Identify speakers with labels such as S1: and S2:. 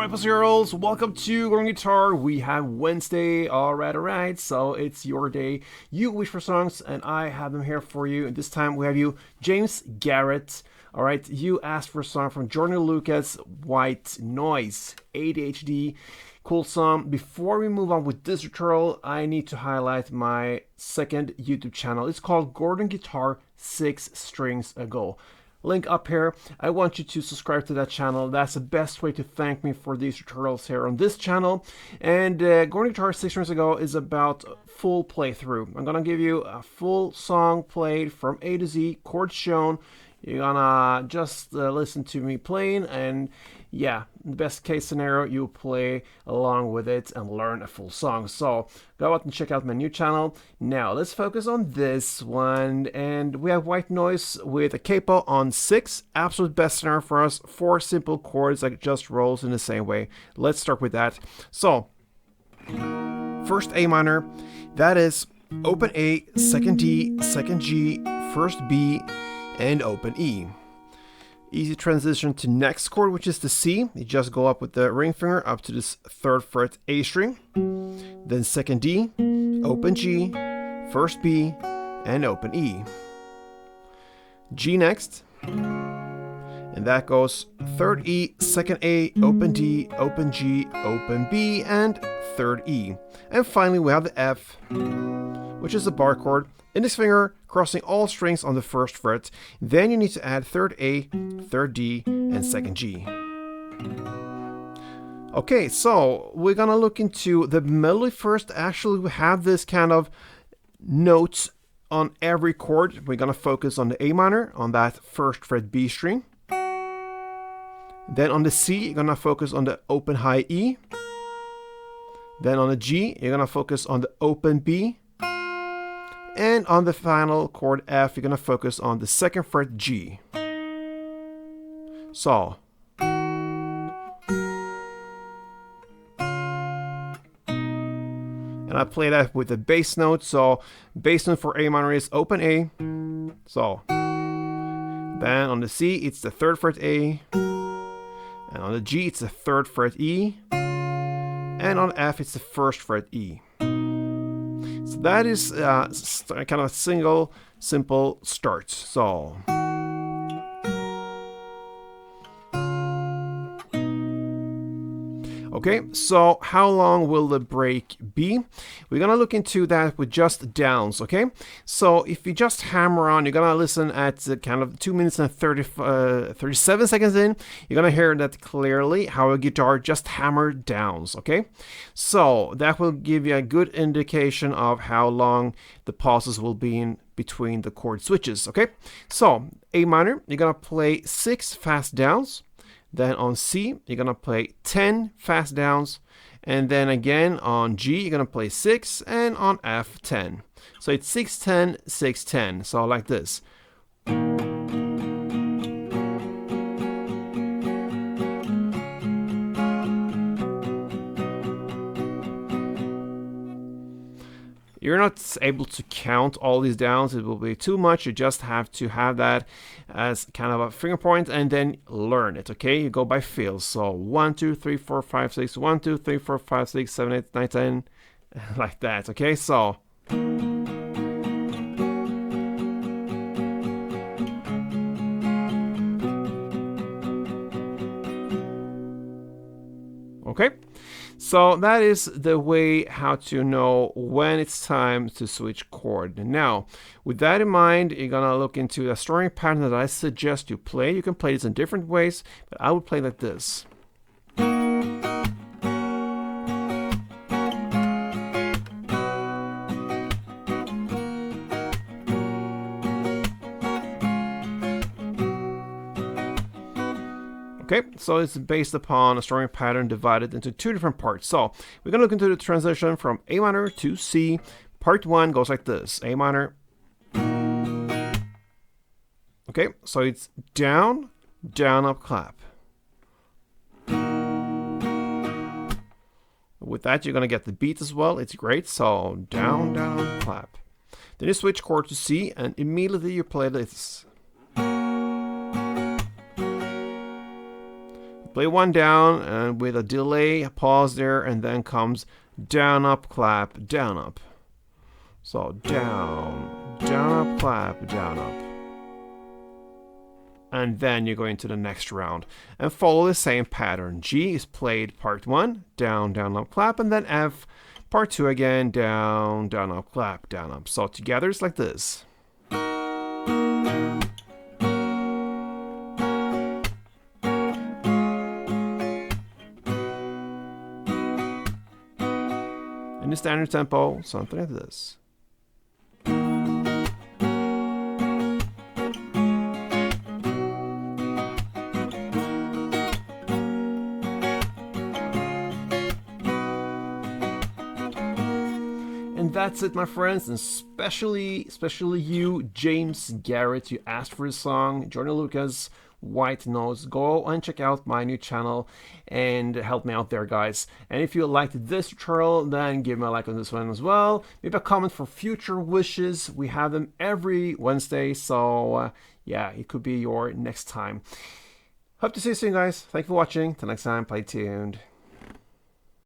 S1: Alright, Pussy welcome to Gruvgear Guitar. We have Wednesday. Alright. So it's your day. You wish for songs, and I have them here for you. And this time we have you, James Garrett. Alright, you asked for a song from Joyner Lucas, White Noise, ADHD. Cool song. Before we move on with this tutorial, I need to highlight my second YouTube channel. It's called Gruvgear Guitar 6 Strings Ago. Link up here. I want you to subscribe to that channel. That's the best way to thank me for these tutorials here on this channel. And Gruvgear Guitar 6 Strings Ago is about full playthrough. I'm gonna give you a full song played from A to Z, chords shown. You're gonna just listen to me playing, and yeah, best case scenario, you play along with it and learn a full song. So go out and check out my new channel. Now let's focus on this one, and we have White Noise with a capo on 6. Absolute best scenario for us. 4 simple chords that just rolls in the same way. Let's start with that. So first A minor, that is open A, second D, second G, first B, and open E. Easy transition to next chord, which is the C. You just go up with the ring finger up to this 3rd fret A string, then second D, open G, first B, and open E. G next, and that goes 3rd E, second A, open D, open G, open B, and 3rd E. And finally we have the F, which is a bar chord. Index finger crossing all strings on the 1st fret. Then you need to add 3rd A, 3rd D, and 2nd G. Okay, so we're gonna look into the melody first. Actually, we have this kind of notes on every chord. We're gonna focus on the A minor, on that 1st fret B string. Then on the C, you're gonna focus on the open high E. Then on the G, you're gonna focus on the open B. And on the final chord F, you're going to focus on the 2nd fret G. So. And I play that with the bass note. So bass note for A minor is open A. So. Then on the C, it's the 3rd fret A. And on the G, it's the 3rd fret E. And on F, it's the 1st fret E. So that is kind of a single, simple start. So. Okay, so how long will the break be? We're gonna look into that with just downs, okay? So if you just hammer on, you're gonna listen at kind of 2 minutes and 37 seconds in, you're gonna hear that clearly how a guitar just hammered downs, okay? So that will give you a good indication of how long the pauses will be in between the chord switches, okay? So A minor, you're gonna play 6 fast downs. Then on C, you're going to play 10 fast downs. And then again on G, you're going to play 6. And on F, 10. So it's 6, 10, 6, 10. So like this. You're not able to count all these downs. It will be too much. You just have to have that as kind of a finger point and then learn it, okay? You go by feel. So 1, 2, 3, 4, 5, 6, 1, 2, 3, 4, 5, 6, 7, 8, 9, 10, like that, okay? So. Okay? So that is the way how to know when it's time to switch chord. Now, with that in mind, you're gonna look into a strumming pattern that I suggest you play. You can play this in different ways, but I would play like this. Okay, so it's based upon a strumming pattern divided into 2 different parts. So we're going to look into the transition from A minor to C. Part 1 goes like this. A minor. Okay, so it's down, down, up, clap. With that, you're going to get the beat as well. It's great. So down, down, clap. Then you switch chord to C, and immediately you play this. Play one down and with a delay, pause there, and then comes down, up, clap, down, up. So down, down, up, clap, down, up. And then you go into the next round and follow the same pattern. G is played part 1, down, down, up, clap, and then F, part 2 again, down, down, up, clap, down, up. So together it's like this. In the standard tempo, something like this. And that's it, my friends, and especially you, James Garrett. You asked for this song, Joyner Lucas, White Noise. Go and check out my new channel and help me out there, guys. And if you liked this tutorial, then give me a like on this one as well. Leave a comment for future wishes. We have them every Wednesday, so yeah, it could be your next time. Hope to see you soon, guys. Thank you for watching. Till next time, play tuned.